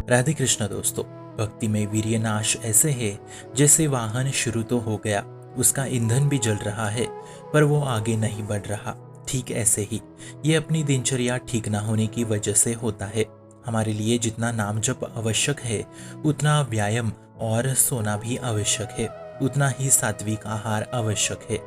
राधे कृष्ण दोस्तों। भक्ति में वीर्य नाश ऐसे है जैसे वाहन शुरू तो हो गया, उसका ईंधन भी जल रहा है पर वो आगे नहीं बढ़ रहा। ठीक ऐसे ही ये अपनी दिनचर्या ठीक ना होने की वजह से होता है। हमारे लिए जितना नाम जप आवश्यक है उतना व्यायाम और सोना भी आवश्यक है, उतना ही सात्विक आहार आवश्यक है।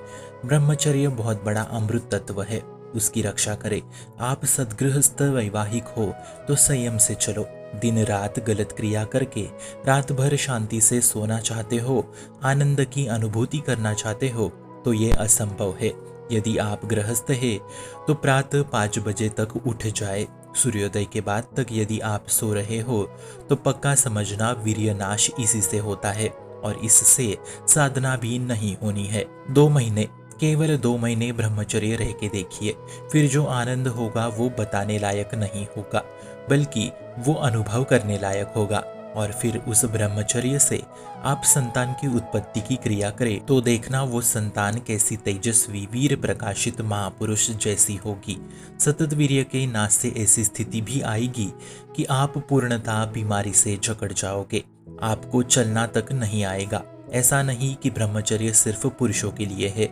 ब्रह्मचर्य बहुत बड़ा अमृत तत्व है, उसकी रक्षा करे। आप सद्गृहस्थ वैवाहिक हो तो संयम से चलो। दिन रात गलत क्रिया करके रात भर शांति से सोना चाहते हो, आनंद की अनुभूति करना चाहते हो तो ये असंभव है। यदि आप गृहस्थ है तो प्रातः 5 बजे तक उठ जाए। सूर्योदय के बाद तक यदि आप सो रहे हो तो पक्का समझना वीर्यनाश इसी से होता है और इससे साधना भी नहीं होनी है। 2 महीने, केवल 2 महीने ब्रह्मचर्य रह के देखिए, फिर जो आनंद होगा वो बताने लायक नहीं होगा, बल्कि वो अनुभव करने लायक होगा। और फिर उस ब्रह्मचर्य से आप संतान की उत्पत्ति की क्रिया करें तो देखना वो संतान कैसी तेजस्वी वीर प्रकाशित महापुरुष जैसी होगी। सतत वीर्य के नाश से ऐसी स्थिति भी आएगी कि आप पूर्णतः बीमारी से जकड़ जाओगे, आपको चलना तक नहीं आएगा। ऐसा नहीं कि ब्रह्मचर्य सिर्फ पुरुषों के लिए है,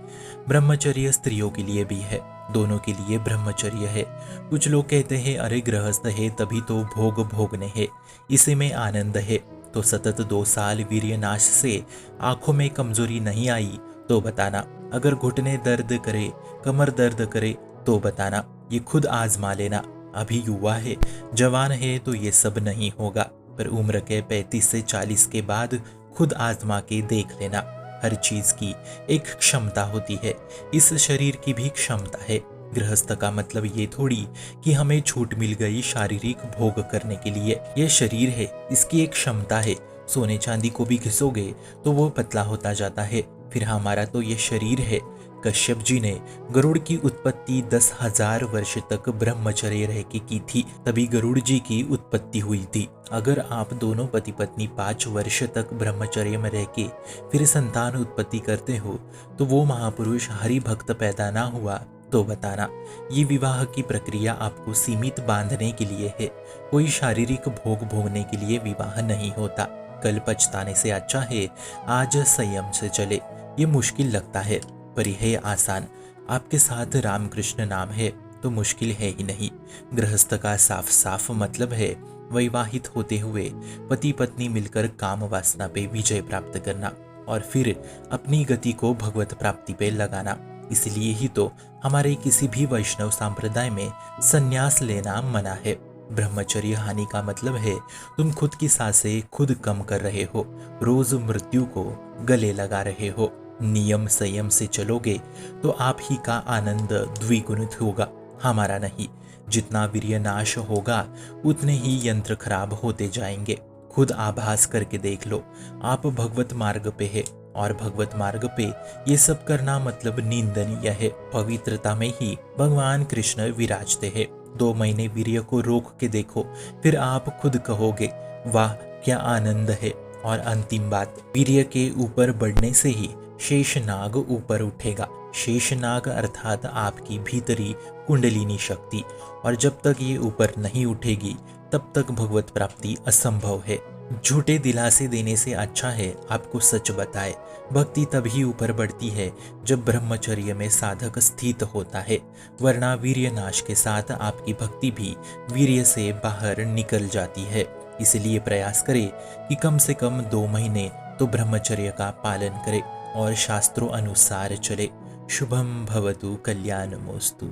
ब्रह्मचर्य स्त्रियों के लिए भी है, दोनों के लिए ब्रह्मचर्य है। कुछ लोग कहते हैं अरे गृहस्थ है तभी तो भोग भोगने हैं, इसी में आनंद है। तो सतत 2 साल वीर्यनाश से आंखों में कमजोरी नहीं आई तो बताना। अगर घुटने दर्द करे, कमर दर्द करे तो बताना। ये खुद आजमा लेना। अभी युवा है, जवान है तो ये सब नहीं होगा, पर उम्र के 35 से 40 के बाद खुद आजमा के देख लेना। हर चीज की एक क्षमता होती है, इस शरीर की भी क्षमता है। गृहस्थ का मतलब ये थोड़ी कि हमें छूट मिल गई शारीरिक भोग करने के लिए। यह शरीर है, इसकी एक क्षमता है। सोने चांदी को भी घिसोगे तो वो पतला होता जाता है। फिर हमारा तो ये शरीर है। कश्यप जी ने गरुड़ की उत्पत्ति 10,000 वर्ष तक ब्रह्मचर्य रह के की थी, तभी गरुड़ जी की उत्पत्ति हुई थी। अगर आप दोनों पति पत्नी 5 वर्ष तक ब्रह्मचर्य में रह के फिर संतान उत्पत्ति करते हो तो वो महापुरुष हरि भक्त पैदा ना हुआ तो बताना। ये विवाह की प्रक्रिया आपको सीमित बांधने के लिए है, कोई शारीरिक भोग भोगने के लिए विवाह नहीं होता। कल पछताने से अच्छा है आज संयम से चले। ये मुश्किल लगता है पर यह है आसान। आपके साथ रामकृष्ण नाम है तो मुश्किल है ही नहीं। गृहस्थ का साफ साफ मतलब है वैवाहित होते हुए पति पत्नी मिलकर काम वासना पे विजय प्राप्त करना और फिर अपनी गति को भगवत प्राप्ति पे लगाना। इसलिए ही तो हमारे किसी भी वैष्णव संप्रदाय में संन्यास लेना मना है। ब्रह्मचर्य हानि का मतलब है तुम खुद की सांसें खुद कम कर रहे हो, रोज मृत्यु को गले लगा रहे हो। नियम संयम से चलोगे तो आप ही का आनंद द्विगुणित होगा, हमारा नहीं। जितना वीर्य नाश होगा उतने ही यंत्र खराब होते जाएंगे। खुद आभास करके देख लो, आप भगवत मार्ग पे है और भगवत मार्ग पे ये सब करना मतलब निंदनीय है। पवित्रता में ही भगवान कृष्ण विराजते हैं। 2 महीने वीर्य को रोक के देखो, फिर आप खुद कहोगे वाह क्या आनंद है। और अंतिम बात, वीर्य के ऊपर बढ़ने से ही शेषनाग ऊपर उठेगा। शेषनाग अर्थात आपकी भीतरी कुंडलिनी शक्ति, और जब तक ये ऊपर नहीं उठेगी तब तक भगवत प्राप्ति असंभव है। झूठे दिलासे देने से अच्छा है आपको सच बताए। भक्ति तभी ऊपर बढ़ती है जब ब्रह्मचर्य में साधक स्थित होता है, वरना वीर्य नाश के साथ आपकी भक्ति भी वीर्य से बाहर निकल जाती है। इसलिए प्रयास करें कि कम से कम 2 महीने तो ब्रह्मचर्य का पालन करें और शास्त्रों अनुसार चले। शुभम भवतु कल्याणमोस्तु।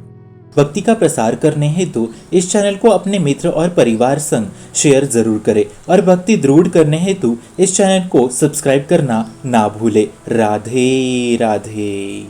भक्ति का प्रसार करने हेतु इस चैनल को अपने मित्र और परिवार संग शेयर जरूर करें और भक्ति दृढ़ करने हेतु इस चैनल को सब्सक्राइब करना ना भूले। राधे राधे।